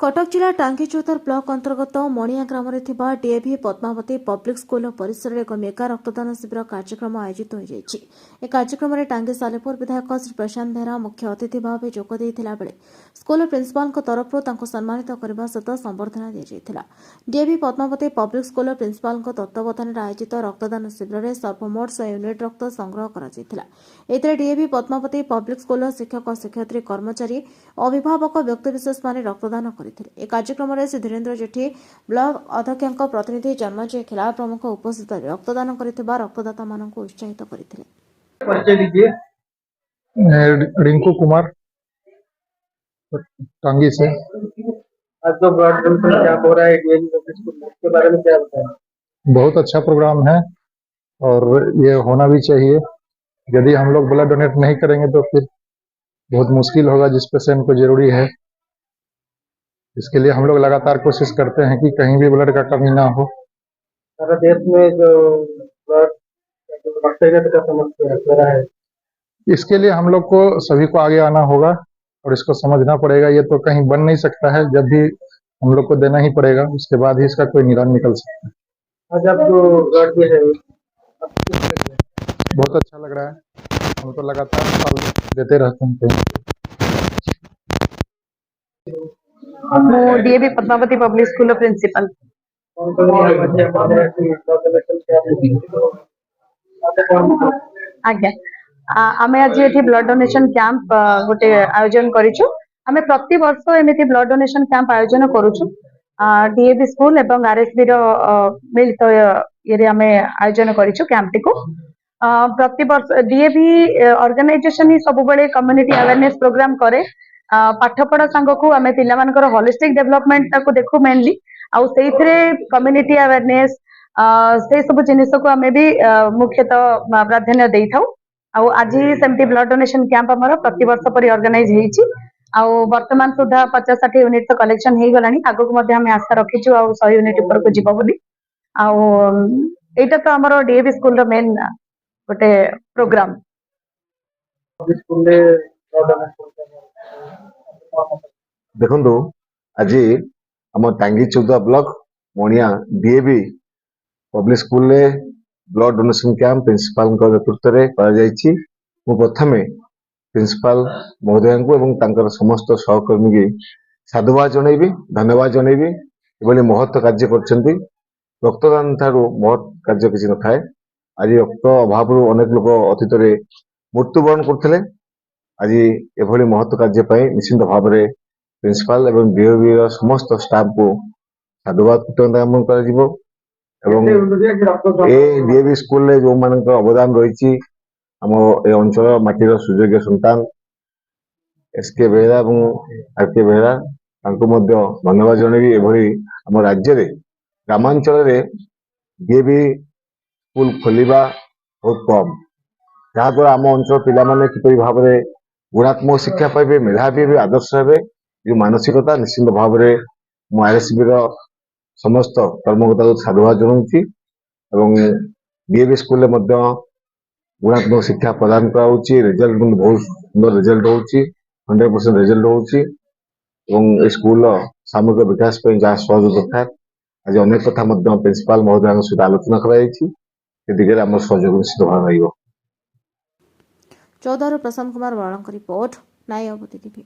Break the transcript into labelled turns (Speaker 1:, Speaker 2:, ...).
Speaker 1: कटक जिला टांगीचौतर ब्लॉक अंतर्गत मणिया ग्राम DAV Padmavati public school परिसर में एक मेगा रक्तदान शिविर कार्यक्रम आयोजित हो कार्यक्रम में टांगी सालेपुर विधायक श्री प्रशांत बेहरा मुख्य अतिथि भाव जोगदे बेले स्कूल प्रिंसिपाल तरफ सम्मानित करने सहित संबर्धना दिया। DAV Padmavati public school principal तत्वावधान आयोजित रक्तदान शिविर में सर्वमोट 100 यूनिट रक्त संग्रह कर डीएवी पद्मावती पब्लिक स्कूल शिक्षक शिक्षयित्री कर्मचारी अभिभावक व्यक्तिविशेष मान रक्तदान कर कार्यक्रम में श्री धीरेन्द्र जेठी ब्लॉक अध्यक्ष प्रतिनिधि जन्मजय खिला प्रमुख उपस्थित रक्तदान कर रक्तदाता मान उत्साहित करते।
Speaker 2: रिंकू कुमार टांगी से।
Speaker 3: आज जो ब्लड डोनेशन कैंप हो रहा है के बारे में क्या बताएं?
Speaker 2: बहुत अच्छा प्रोग्राम है और ये होना भी चाहिए। यदि हम लोग ब्लड डोनेट नहीं करेंगे तो फिर बहुत मुश्किल होगा जिस पेशेंट को जरूरी है। इसके लिए हम लोग लगातार कोशिश करते हैं कि कहीं भी ब्लड का कमी ना हो।
Speaker 3: सारा देश में जो ब्लड का समस्या है,
Speaker 2: इसके लिए हम लोग को सभी को आगे आना होगा और इसको समझना पड़ेगा। ये तो कहीं बन नहीं सकता है, जब भी हम लोग को देना ही पड़ेगा, उसके बाद ही इसका कोई निदान निकल सकता है।
Speaker 3: आज आप जो ब्लड है
Speaker 2: बहुत अच्छा लग रहा है। हम तो लगातार साल देते रहते हैं।
Speaker 4: DAV Padmavati public school principal. आज्ञा आमे आज ये ब्लड डोनेशन कैंप गोटे आयोजन करिछु। आमे प्रति वर्ष एमिति ब्लड डोनेशन कैंप आयोजन करूछु। डीएवी स्कूल एवं आरएसबी रो मिलित ये आमे आयोजन करिछु कैंप टिको। प्रति वर्ष डीएवी ऑर्गेनाइजेशन ही सब बेले कम्युनिटी अवेयरनेस प्रोग्राम करे। पाठपढ़ा सांग को आम पिला होलिस्टिक डेवलपमेंट को देखु मेनली आउ से कम्युनिटी अवेयरनेस से सब जिनिस को आम भी मुख्यतः प्राधान्य दे था। आज सेमती ब्लड डोनेशन कैंप आमर प्रति वर्ष पर ऑर्गेनाइज होईची। वर्तमान सुधा 50-60 यूनिट कलेक्शन हो गला। आगक आम आशा रखीचु 100 यूनिट ऊपर को जीव बोली। एटा तो आमर डीएवी स्कूल मेन गोटे प्रोग्राम।
Speaker 5: देखो आज आम टांगी चौदह ब्लॉक मणिया डीएवी पब्लिक स्कूल रे ब्लड डोनेशन कैंप प्रिंसिपाल नेतृत्व में प्रथम प्रिंसिपाल महोदय को समस्त सहकर्मी की साधुवाद जनइबी, धन्यवाद जनइबी। ये महत्व कार्य कर रक्तदान ठारू महत् कार्य किसी न थाए। आज रक्त अभाव अनेक लोक अतीत मृत्युवरण करते। आज एभली महत्व कार्य निश्चिंत भाव में प्रिंसिपाल एवं डीएवी समस्त स्टाफ को साधुवाद ज्ञापन कर डीएवी स्कूल जो मान अवदान रही आम ए अंचल माटीर सुयोग्य सन्तान एसके बेहरा और आरके बेहरा धन्यवाद जनइबी। एभली आम राज्य ग्रामांचल डीएवी स्कूल खोलिबा बहुत कम, जहाँ द्वारा आम अंचल पिला माने किपरि भाव में गुणात्मक शिक्षा पाइबे, मेधावी भी आदर्श हे जो मानसिकता निश्चिंत भाव में मु आरएसबी समस्त कर्मकर्ता को साधुवाद जनाऊँगी। डीएवी स्कूल में गुणात्मक शिक्षा प्रदान कर रिजल्ट बहुत सुंदर रिजल्ट हो 100% रिजल्ट हो स्कूल सामूहिक विकास जहाँ सहयोग दरकार। आज अनेक कथा प्रिंसिपाल महोदय सहित आलोचना कर आम सहयोग निश्चित भाव रही।
Speaker 1: चौदह प्रशांत कुमार बराड़ रिपोर्ट, नायबती टीवी।